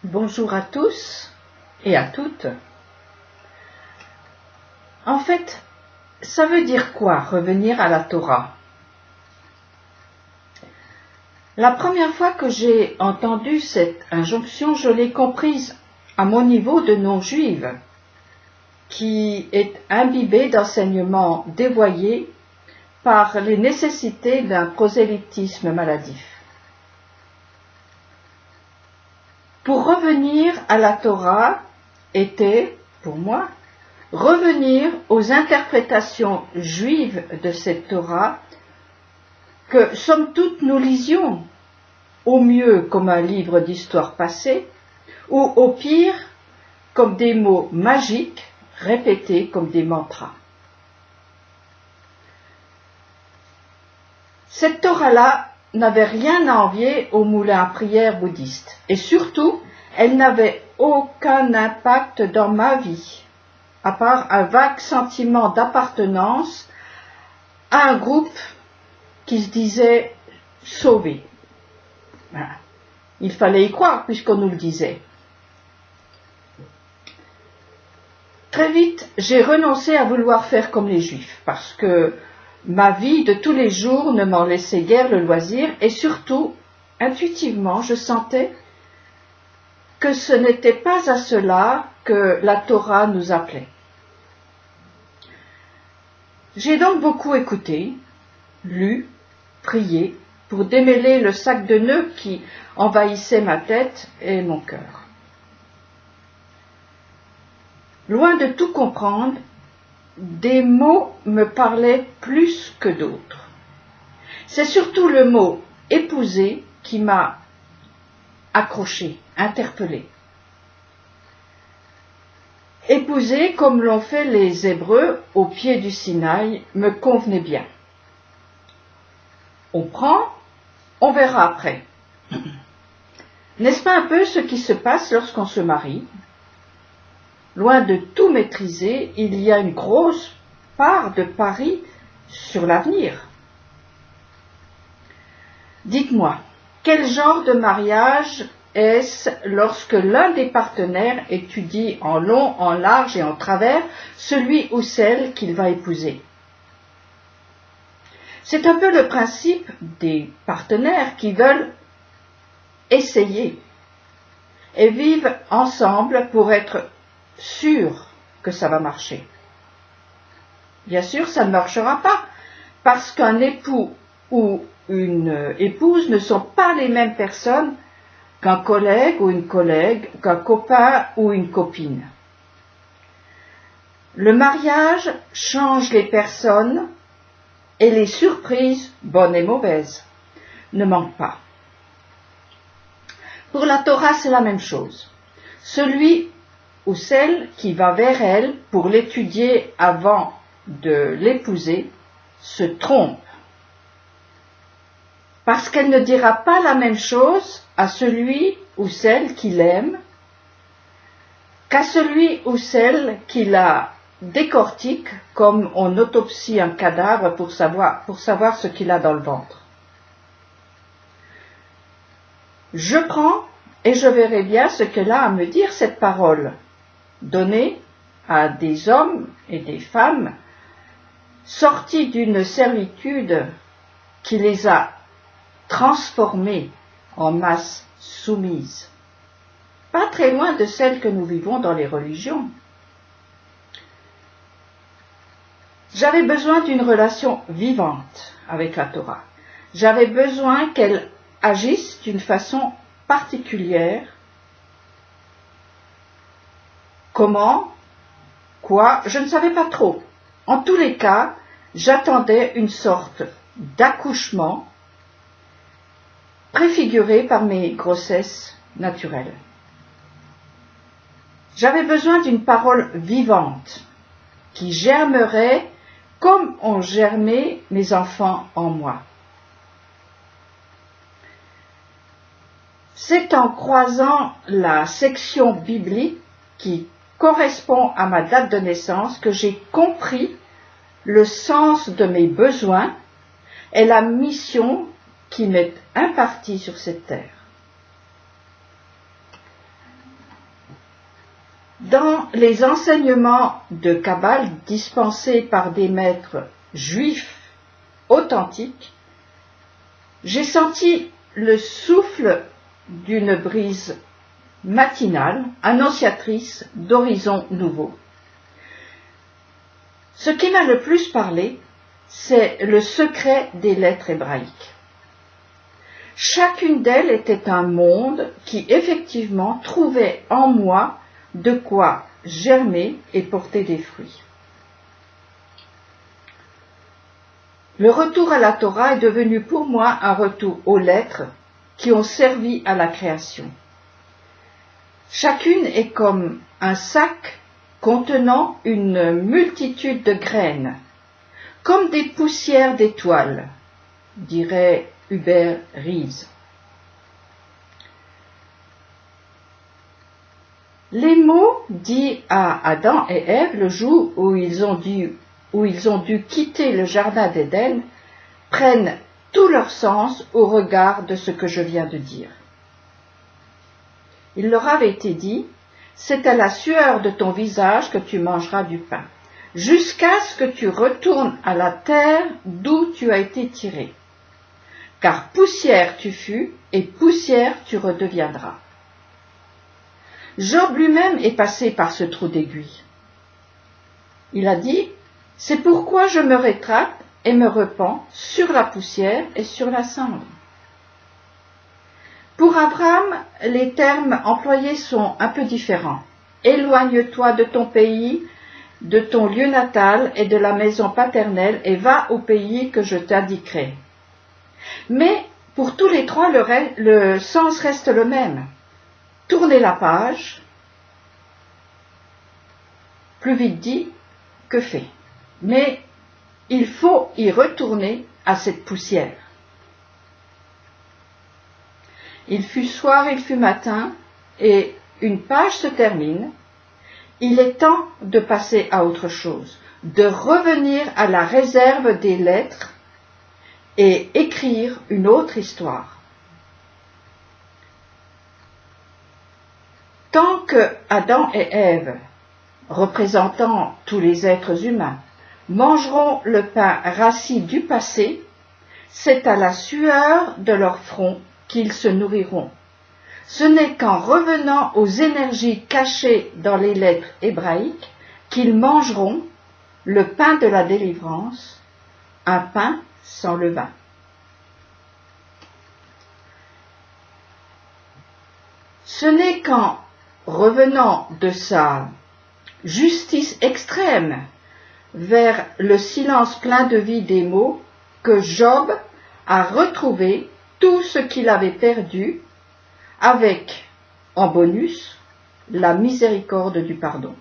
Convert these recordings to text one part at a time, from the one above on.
Bonjour à tous et à toutes. En fait, ça veut dire quoi revenir à la Torah? La première fois que j'ai entendu cette injonction, je l'ai comprise à mon niveau de non-juive, qui est imbibée d'enseignements dévoyés par les nécessités d'un prosélytisme maladif. Pour revenir à la Torah était, pour moi, revenir aux interprétations juives de cette Torah que, somme toute, nous lisions, au mieux comme un livre d'histoire passée, ou au pire comme des mots magiques répétés comme des mantras. Cette Torah-là n'avait rien à envier au moulin à prière bouddhiste, et surtout, elle n'avait aucun impact dans ma vie, à part un vague sentiment d'appartenance à un groupe qui se disait sauvé. Voilà. Il fallait y croire puisqu'on nous le disait. Très vite, j'ai renoncé à vouloir faire comme les Juifs, parce que ma vie de tous les jours ne m'en laissait guère le loisir, et surtout, intuitivement, je sentais que ce n'était pas à cela que la Torah nous appelait. J'ai donc beaucoup écouté, lu, prié, pour démêler le sac de nœuds qui envahissait ma tête et mon cœur. Loin de tout comprendre, des mots me parlaient plus que d'autres. C'est surtout le mot « épouser » qui m'a accroché, interpellé. Épouser, comme l'ont fait les Hébreux au pied du Sinaï, me convenait bien. On prend, on verra après. N'est-ce pas un peu ce qui se passe lorsqu'on se marie? Loin de tout maîtriser, il y a une grosse part de pari sur l'avenir. Dites-moi, quel genre de mariage est-ce lorsque l'un des partenaires étudie en long, en large et en travers celui ou celle qu'il va épouser? C'est un peu le principe des partenaires qui veulent essayer et vivent ensemble pour être sûrs que ça va marcher. Bien sûr, ça ne marchera pas, parce qu'un époux ou une épouse ne sont pas les mêmes personnes qu'un collègue ou une collègue, qu'un copain ou une copine. Le mariage change les personnes et les surprises, bonnes et mauvaises, ne manquent pas. Pour la Torah, c'est la même chose. Celui ou celle qui va vers elle pour l'étudier avant de l'épouser se trompe, parce qu'elle ne dira pas la même chose à celui ou celle qui l'aime qu'à celui ou celle qui la décortique comme on autopsie un cadavre pour savoir ce qu'il a dans le ventre. Je prends et je verrai bien ce qu'elle a à me dire, cette parole, donnée à des hommes et des femmes sortis d'une servitude qui les a transformés en masse soumise, pas très loin de celle que nous vivons dans les religions. J'avais besoin d'une relation vivante avec la Torah. J'avais besoin qu'elle agisse d'une façon particulière. Comment? Quoi? Je ne savais pas trop. En tous les cas, j'attendais une sorte d'accouchement préfiguré par mes grossesses naturelles. J'avais besoin d'une parole vivante qui germerait comme ont germé mes enfants en moi. C'est en croisant la section biblique qui correspond à ma date de naissance que j'ai compris le sens de mes besoins et la mission qui m'est impartie sur cette terre. Dans les enseignements de Kabbale dispensés par des maîtres juifs authentiques, j'ai senti le souffle d'une brise matinale, annonciatrice d'horizons nouveaux. Ce qui m'a le plus parlé, c'est le secret des lettres hébraïques. Chacune d'elles était un monde qui effectivement trouvait en moi de quoi germer et porter des fruits. Le retour à la Torah est devenu pour moi un retour aux lettres qui ont servi à la création. Chacune est comme un sac contenant une multitude de graines, comme des poussières d'étoiles, dirait Hubert Reeves. Les mots dits à Adam et Ève le jour où ils ont dû quitter le jardin d'Éden prennent tout leur sens au regard de ce que je viens de dire. Il leur avait été dit, c'est à la sueur de ton visage que tu mangeras du pain, jusqu'à ce que tu retournes à la terre d'où tu as été tiré. Car poussière tu fus, et poussière tu redeviendras. Job lui-même est passé par ce trou d'aiguille. Il a dit, c'est pourquoi je me rétracte et me repens sur la poussière et sur la cendre. Pour Abraham, les termes employés sont un peu différents. Éloigne-toi de ton pays, de ton lieu natal et de la maison paternelle et va au pays que je t'indiquerai. Mais pour tous les trois, le sens reste le même. Tourner la page, plus vite dit que fait. Mais il faut y retourner à cette poussière. Il fut soir, il fut matin, et une page se termine. Il est temps de passer à autre chose, de revenir à la réserve des lettres et écrire une autre histoire. Tant que Adam et Ève, représentant tous les êtres humains, mangeront le pain rassis du passé, c'est à la sueur de leur front qu'ils se nourriront. Ce n'est qu'en revenant aux énergies cachées dans les lettres hébraïques qu'ils mangeront le pain de la délivrance, un pain sans levain. Ce n'est qu'en revenant de sa justice extrême vers le silence plein de vie des mots que Job a retrouvé tout ce qu'il avait perdu avec, en bonus, la miséricorde du pardon.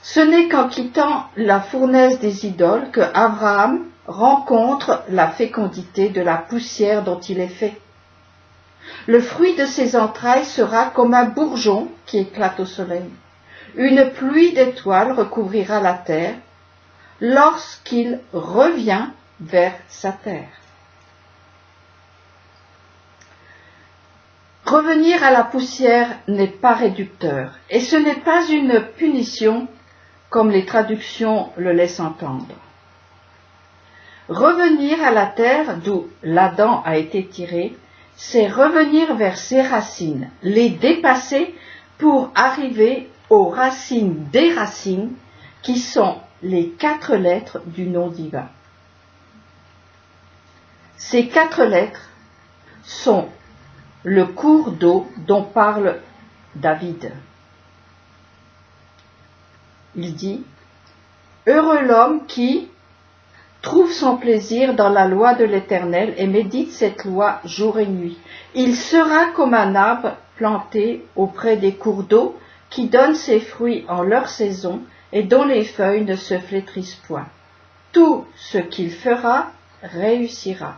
Ce n'est qu'en quittant la fournaise des idoles que Abraham rencontre la fécondité de la poussière dont il est fait. Le fruit de ses entrailles sera comme un bourgeon qui éclate au soleil. Une pluie d'étoiles recouvrira la terre lorsqu'il revient vers sa terre. Revenir à la poussière n'est pas réducteur, et ce n'est pas une punition comme les traductions le laissent entendre. Revenir à la terre d'où l'Adam a été tiré, c'est revenir vers ses racines, les dépasser pour arriver aux racines des racines qui sont les 4 lettres du nom divin. Ces 4 lettres sont le cours d'eau dont parle David. Il dit « Heureux l'homme qui trouve son plaisir dans la loi de l'Éternel et médite cette loi jour et nuit. Il sera comme un arbre planté auprès des cours d'eau qui donne ses fruits en leur saison et dont les feuilles ne se flétrissent point. Tout ce qu'il fera réussira. »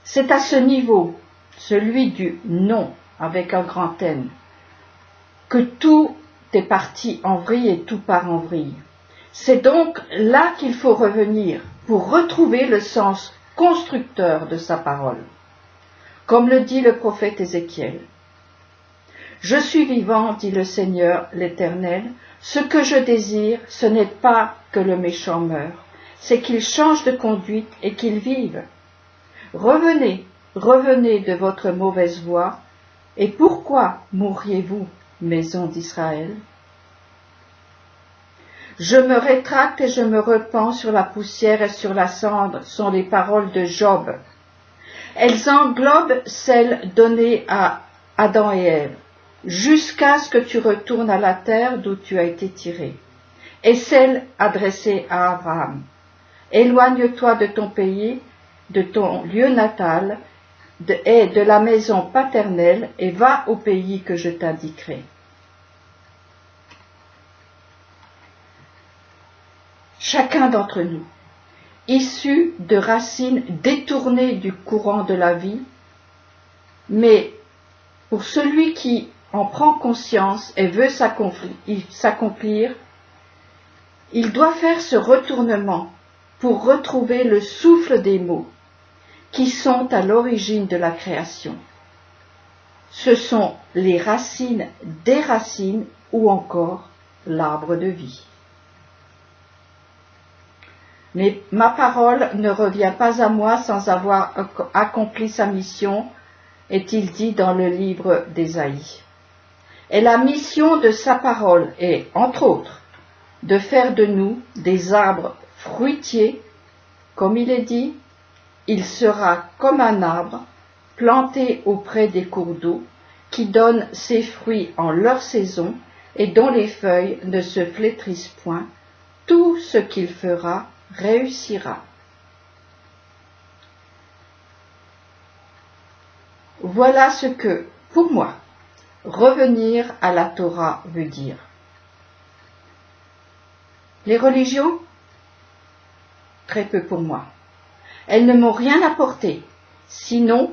C'est à ce niveau, celui du non avec un grand N, que tout est parti en vrille et tout part en vrille. C'est donc là qu'il faut revenir pour retrouver le sens constructeur de sa parole. comme le dit le prophète Ézéchiel. Je suis vivant, dit le Seigneur l'Éternel, ce que je désire, ce n'est pas que le méchant meure, c'est qu'il change de conduite et qu'il vive. Revenez, revenez de votre mauvaise voie, et pourquoi mourriez-vous, maison d'Israël? Je me rétracte et je me repens sur la poussière et sur la cendre, sont les paroles de Job. Elles englobent celles données à Adam et Ève, jusqu'à ce que tu retournes à la terre d'où tu as été tiré, et celles adressées à Abraham. Éloigne-toi de ton pays, de ton lieu natal, et de la maison paternelle, et va au pays que je t'indiquerai. Chacun d'entre nous, issu de racines détournées du courant de la vie, mais pour celui qui en prend conscience et veut s'accomplir, il doit faire ce retournement pour retrouver le souffle des mots qui sont à l'origine de la création. Ce sont les racines des racines ou encore l'arbre de vie. Mais ma parole ne revient pas à moi sans avoir accompli sa mission, est-il dit dans le livre d'Ésaïe. Et la mission de sa parole est, entre autres, de faire de nous des arbres fruitiers, comme il est dit, il sera comme un arbre planté auprès des cours d'eau, qui donne ses fruits en leur saison et dont les feuilles ne se flétrissent point. Tout ce qu'il fera réussira. Voilà ce que, pour moi, revenir à la Torah veut dire. Les religions, très peu pour moi. Elles ne m'ont rien apporté, sinon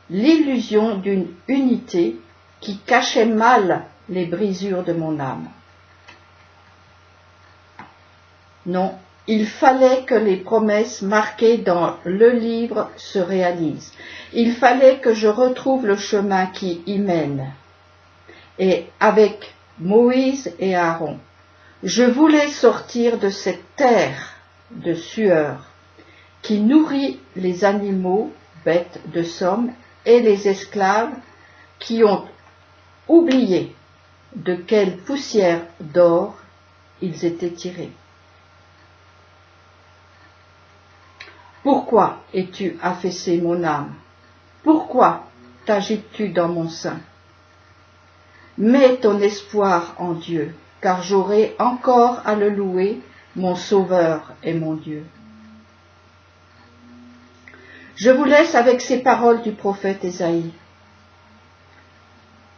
l'illusion d'une unité qui cachait mal les brisures de mon âme. Non, il fallait que les promesses marquées dans le livre se réalisent. Il fallait que je retrouve le chemin qui y mène. Et avec Moïse et Aaron, je voulais sortir de cette terre de sueur qui nourrit les animaux, bêtes de somme, et les esclaves qui ont oublié de quelle poussière d'or ils étaient tirés. Pourquoi es-tu affaissé, mon âme? Pourquoi t'agites-tu dans mon sein? Mets ton espoir en Dieu, car j'aurai encore à le louer, mon Sauveur et mon Dieu. Je vous laisse avec ces paroles du prophète Ésaïe.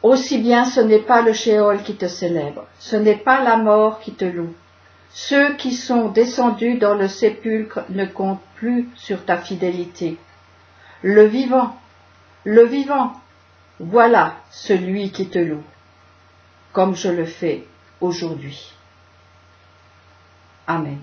Aussi bien ce n'est pas le Sheol qui te célèbre, ce n'est pas la mort qui te loue. Ceux qui sont descendus dans le sépulcre ne comptent plus sur ta fidélité. Le vivant, voilà celui qui te loue, comme je le fais aujourd'hui. Amen.